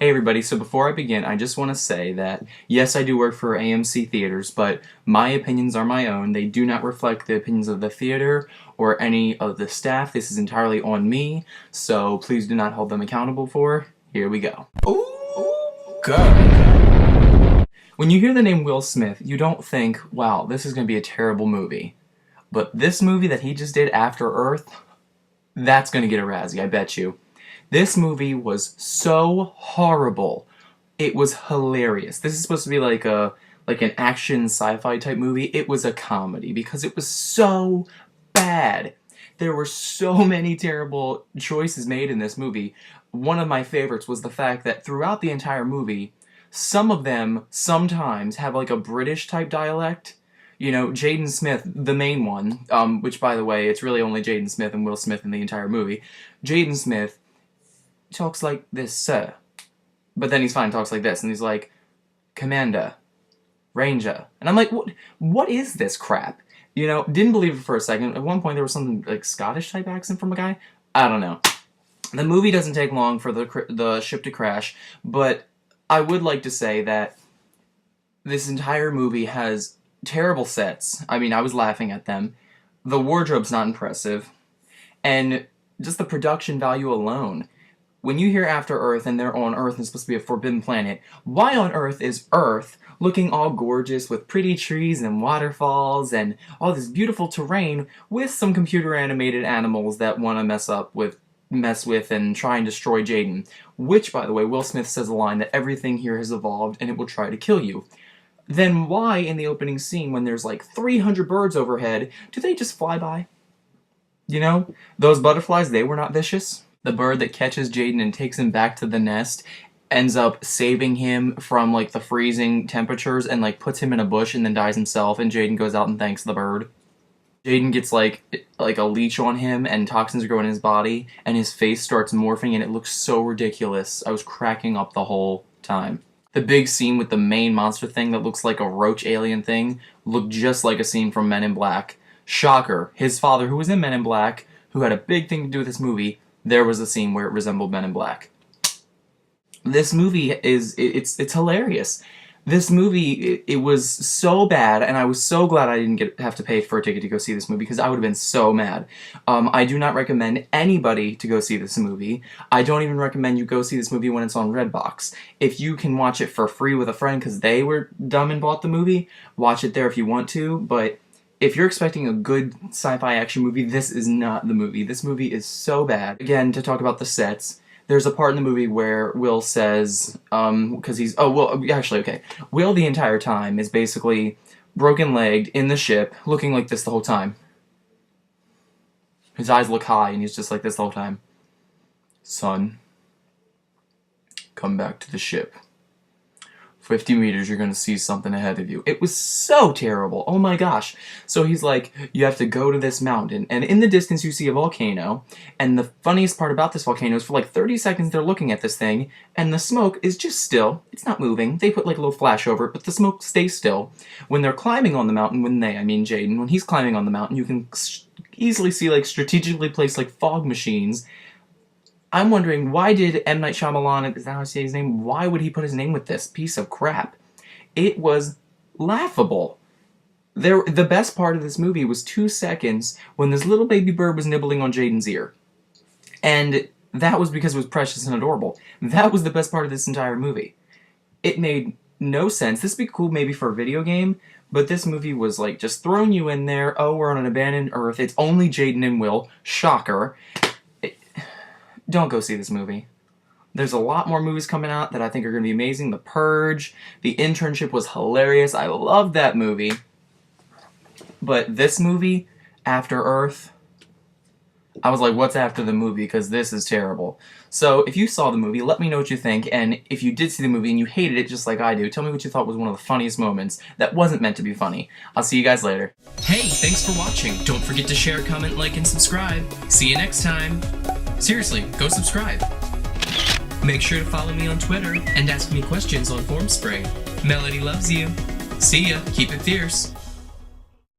Hey everybody, so before I begin, I just want to say that, yes, I do work for AMC Theaters, but my opinions are my own. They do not reflect the opinions of the theater or any of the staff. This is entirely on me, so please do not hold them accountable for. Here we go. Ooh, good. When you hear the name Will Smith, you don't think, wow, this is going to be a terrible movie. But this movie that he just did, After Earth, that's going to get a Razzie, I bet you. This movie was so horrible. It was hilarious. This is supposed to be like an action sci-fi type movie. It was a comedy because it was so bad. There were so many terrible choices made in this movie. One of my favorites was the fact that throughout the entire movie, some of them sometimes have like a British type dialect. You know, Jaden Smith, the main one, which by the way, it's really only Jaden Smith and Will Smith in the entire movie. Jaden Smith talks like this, sir. But then he's fine, talks like this, and he's like, Commander, Ranger. And I'm like, what is this crap? You know, didn't believe it for a second. At one point there was something like Scottish type accent from a guy. I don't know. The movie doesn't take long for the ship to crash, but I would like to say that this entire movie has terrible sets. I mean, I was laughing at them. The wardrobe's not impressive. And just the production value alone. When you hear After Earth and they're on Earth and it's supposed to be a forbidden planet, why on earth is Earth looking all gorgeous with pretty trees and waterfalls and all this beautiful terrain with some computer animated animals that want to mess with and try and destroy Jaden? Which, by the way, Will Smith says a line that everything here has evolved and it will try to kill you. Then why, in the opening scene, when there's like 300 birds overhead, do they just fly by? You know, those butterflies, they were not vicious. The bird that catches Jaden and takes him back to the nest ends up saving him from like the freezing temperatures and like puts him in a bush and then dies himself, and Jaden goes out and thanks the bird. Jaden gets like a leech on him and toxins grow in his body and his face starts morphing and it looks so ridiculous. I was cracking up the whole time. The big scene with the main monster thing that looks like a roach alien thing looked just like a scene from Men in Black. Shocker. His father, who was in Men in Black, who had a big thing to do with this movie, there was a scene where it resembled Men in Black. This movie it's hilarious. This movie, it was so bad, and I was so glad I didn't have to pay for a ticket to go see this movie, because I would have been so mad. I do not recommend anybody to go see this movie. I don't even recommend you go see this movie when it's on Redbox. If you can watch it for free with a friend because they were dumb and bought the movie, watch it there if you want to, but if you're expecting a good sci-fi action movie, this is not the movie. This movie is so bad. Again, to talk about the sets, there's a part in the movie where Will says, because he's, Will the entire time is basically broken-legged in the ship, looking like this the whole time. His eyes look high, and he's just like this the whole time. Son, come back to the ship. 50 meters, you're gonna see something ahead of you. It was so terrible. Oh my gosh. So he's like, you have to go to this mountain, and in the distance you see a volcano, and the funniest part about this volcano is for like 30 seconds they're looking at this thing, and the smoke is just still. It's not moving. They put like a little flash over it, but the smoke stays still. When they're climbing on the mountain, I mean Jaden, when he's climbing on the mountain, you can easily see like strategically placed like fog machines. I'm wondering, why did M. Night Shyamalan, is that how I say his name? Why would he put his name with this piece of crap? It was laughable. The best part of this movie was 2 seconds when this little baby bird was nibbling on Jaden's ear. And that was because it was precious and adorable. That was the best part of this entire movie. It made no sense. This would be cool maybe for a video game, but this movie was like just throwing you in there. Oh, we're on an abandoned Earth. It's only Jaden and Will. Shocker. Don't go see this movie. There's a lot more movies coming out that I think are going to be amazing. The Purge, The Internship was hilarious. I loved that movie. But this movie, After Earth, I was like, what's after the movie? Because this is terrible. So if you saw the movie, let me know what you think. And if you did see the movie and you hated it just like I do, tell me what you thought was one of the funniest moments that wasn't meant to be funny. I'll see you guys later. Hey, thanks for watching. Don't forget to share, comment, like, and subscribe. See you next time. Seriously, go subscribe. Make sure to follow me on Twitter and ask me questions on Formspring. Melody loves you. See ya. Keep it fierce.